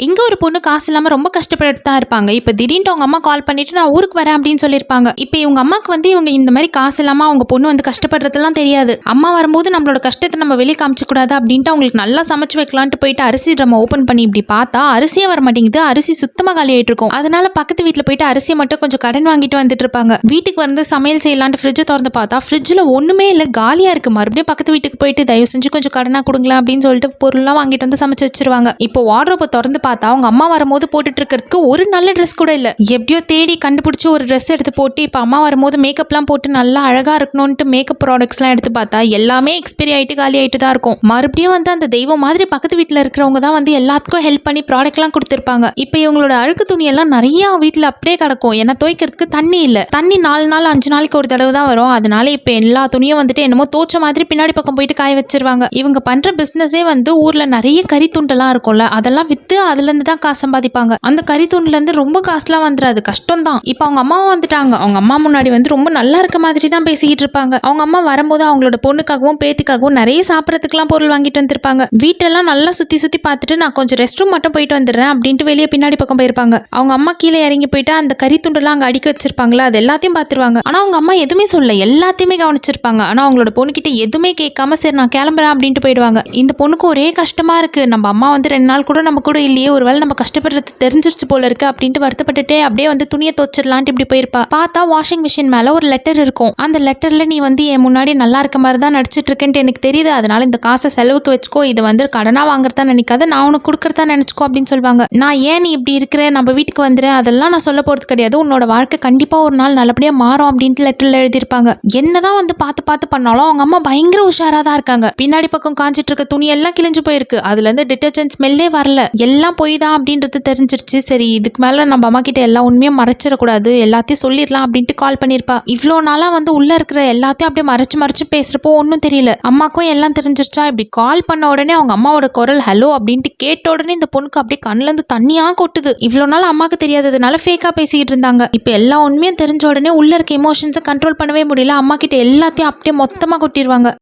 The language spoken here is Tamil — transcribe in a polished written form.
இங்க ஒரு பொண்ணு காசு இல்லாம ரொம்ப கஷ்டப்பட்டுட்டு தான் இருப்பாங்க. இப்ப திடீர்னு அவங்க அம்மா கால் பண்ணிட்டு நான் ஊருக்கு வரேன் அப்படின்னு சொல்லியிருப்பாங்க. இப்ப இவங்க அம்மாக்கு வந்து இவங்க இந்த மாதிரி காசு இல்லாம அவங்க பொண்ணு வந்து கஷ்டப்படுறதுலாம் தெரியாது. அம்மா வரும்போது நம்மளோட கஷ்டத்தை நம்ம வெளியே காமிச்சு கூடாது அப்படின்ட்டு அவங்களுக்கு நல்லா சமைச்சு வைக்கலான்ட்டு போயிட்டு அரிசி ட்ரம் ஓபன் பண்ணி இப்படி பார்த்தா அரிசியே வர மாட்டேங்குது. அரிசி சுத்தமா காலி ஆயிட்டு இருக்கும். அதனால பக்கத்து வீட்டுல போயிட்டு அரிசியை மட்டும் கொஞ்சம் கடன் வாங்கிட்டு வந்துட்டு இருப்பாங்க. வீட்டுக்கு வந்து சமையல் செய்யலான்ட்டு ஃப்ரிட்ஜை திறந்து பார்த்தா ஃப்ரிட்ஜ்ல ஒண்ணுமே இல்ல, காலியா இருக்கு. மறுபடியும் பக்கத்து வீட்டுக்கு போயிட்டு தயவு செஞ்சு கொஞ்சம் கடனா கொடுங்களா அப்படின்னு சொல்லிட்டு பொருள்லாம் வாங்கிட்டு வந்து சமைச்சு வச்சிருவாங்க. இப்போ வார்ட்ரோபை திறந்து பார்த்தா அவங்க அம்மா வரும்போது போட்டுட்டு இருக்கிறதுக்கு ஒரு நல்ல ட்ரெஸ் கூட இல்ல. எப்படியோ தேடி கண்டுபிடிச்சு ஒரு ட்ரெஸ் எடுத்து போட்டு இப்ப அம்மா வரும்போது மேக்கப்லாம் போட்டு நல்லா அழகா இருக்கணும்னு மேக்கப் ப்ராடக்ட்ஸ்லாம் எடுத்து பார்த்தா எல்லாமே எக்ஸ்பைரி ஆயிட்டு காலி ஆயிட்டு தான் இருக்கும். மறுபடியும் வந்து அந்த தெய்வம் மாதிரி பக்கத்து வீட்டுல இருக்கிறவங்க தான் வந்து எல்லாத்துக்கும் ஹெல்ப் பண்ணி ப்ராடக்ட்லாம் கொடுத்துருப்பாங்க. இப்ப இவங்களோட அழுக்கு துணி எல்லாம் நிறைய வீட்டுல அப்படியே கிடக்கும். ஏன்னா துவைக்கிறதுக்கு தண்ணி இல்ல. தண்ணி 4 நாள் 5 நாளைக்கு ஒரு தடவை தான் வரும். அதனால இப்ப எல்லா துணியும் வந்துட்டு என்னமோ தோச்ச மாதிரி பின்னாடி பக்கம் போயிட்டு காய வச்சிருவாங்க. இவங்க பண்ற பிசினஸே வந்து ஊர்ல நிறைய கறி துண்டெல்லாம் இருக்கும்ல, அதெல்லாம் வித்து அதுல இருந்து தான் காசு சம்பாதிப்பாங்க. அந்த கறி துண்டுல இருந்து ரொம்ப காசுலாம் வந்துடாது, கஷ்டம் தான். இப்ப அவங்க அம்மாவும் வந்துட்டாங்க. அவங்க அம்மா முன்னாடி வந்து ரொம்ப நல்லா இருக்க மாதிரி தான் பேசிக்கிட்டு இருப்பாங்க. அவங்க அம்மா வரும்போது அவங்களோட பொண்ணுக்காகவும் பேத்திக்காகவும் நிறைய சாப்பிடறதுக்குலாம் பொருள் வாங்கிட்டு வந்திருப்பாங்க. வீட்டெல்லாம் நல்லா சுத்தி சுத்தி பார்த்துட்டு நான் கொஞ்சம் ரெஸ்ட் ரூம் மட்டும் போயிட்டு வந்துடுறேன் அப்படின்ட்டு வெளியே பின்னாடி பக்கம் போயிருப்பாங்க. அவங்க அம்மா கீழே இறங்கி போயிட்டு அந்த கறி துண்டெல்லாம் அங்க அடிக்க வச்சிருப்பாங்களா, அது எல்லாத்தையும் பார்த்துருவாங்க. ஆனா அவங்க அம்மா எதுவுமே சொல்ல, எல்லாத்தையுமே கவனிச்சிருப்பாங்க. ஆனா அவங்களோட பொண்ணுகிட்ட எதுவுமே கேட்காம சரி நான் கிளம்புறேன் அப்படின்ட்டு போயிடுவாங்க. இந்த பொண்ணுக்கு ஒரே கஷ்டமா இருக்கு. நம்ம அம்மா வந்து 2 நாள் கூட நம்ம கூட இல்லையே, ஒருவேளை நம்ம கஷ்டப்படுறது தெரிஞ்சிருச்சு போல இருக்கு அப்படின்ட்டு வருத்தப்பட்டுட்டே அப்படியே வந்து துணியை துவச்சிடலான்ட்டு இப்படி போயிருப்பா. பார்த்தா வாஷிங் மிஷின் மேல ஒரு லெட்டர் இருக்கும். அந்த லெட்டர்ல நீ வந்து என் முன்னாடி நல்லா இருக்க மாதிரி தான் நடிச்சிட்டு இருக்கேன்ட்டு எனக்கு தெரியுது, அதனால இந்த காசை செலவுக்கு வச்சுக்கோ, இது வந்து கடனா வாங்குறதா நினைக்காத, நான் உனக்கு கொடுக்கறதா நினைச்சுக்கோ அப்படின்னு சொல்லுவாங்க. நான் ஏன் நீ இப்படி இருக்கிற, நம்ம வீட்டுக்கு வந்துடுறேன், அதெல்லாம் நான் சொல்ல போறது கிடையாது, உன்னோட வாழ்க்கை கண்டிப்பா ஒரு நாள் நல்லபடியா மாறும் அப்படின்ட்டு லெட்டர்ல எழுதியிருப்பாங்க. என்னதான் வந்து பார்த்து பார்த்து பண்ணாலும் அவங்க அம்மா பயங்கர உஷாரா தான் இருக்காங்க. பின்னாடி பக்கம் காஞ்சிட்டு இருக்க துணி எல்லாம் கிழிஞ்சு போயிருக்கு. அதுல இருந்து டிட்டர்ஜென்ட் ஸ்மெல்லே வரல. எல்லாம் போய் தான் அப்படின்றது தெரிஞ்சிருச்சு. சரி இதுக்கு மேல நம்ம அம்மா கிட்ட எல்லா உண்மையும் மறைச்சிடக்கூடாது, எல்லாத்தையும் சொல்லிடலாம் அப்படின்ட்டு கால் பண்ணிருப்பா. இவ்வளோ நாளா வந்து உள்ள இருக்கிற எல்லாத்தையும் அப்படியே மறைச்சு மறைச்சு பேசுறப்போ ஒன்றும் தெரியல. அம்மாக்கும் எல்லாம் தெரிஞ்சிருச்சா. இப்படி கால் பண்ண உடனே அவங்க அம்மாவோட குரல் ஹலோ அப்படின்ட்டு கேட்ட உடனே இந்த பொண்ணுக்கு அப்படியே கண்ணுல இருந்து தண்ணியா கொட்டுது. இவ்வளோ நாள் அம்மாக்கு தெரியாததுனால ஃபேக்கா பேசிக்கிட்டு இருந்தாங்க. இப்போ எல்லா உண்மையும் தெரிஞ்ச உடனே உள்ள இருக்க எமோஷன்ஸை கண்ட்ரோல் பண்ணவே முடியல. அம்மா கிட்ட எல்லாத்தையும் அப்படியே மொத்தமா கொட்டிடுவாங்க.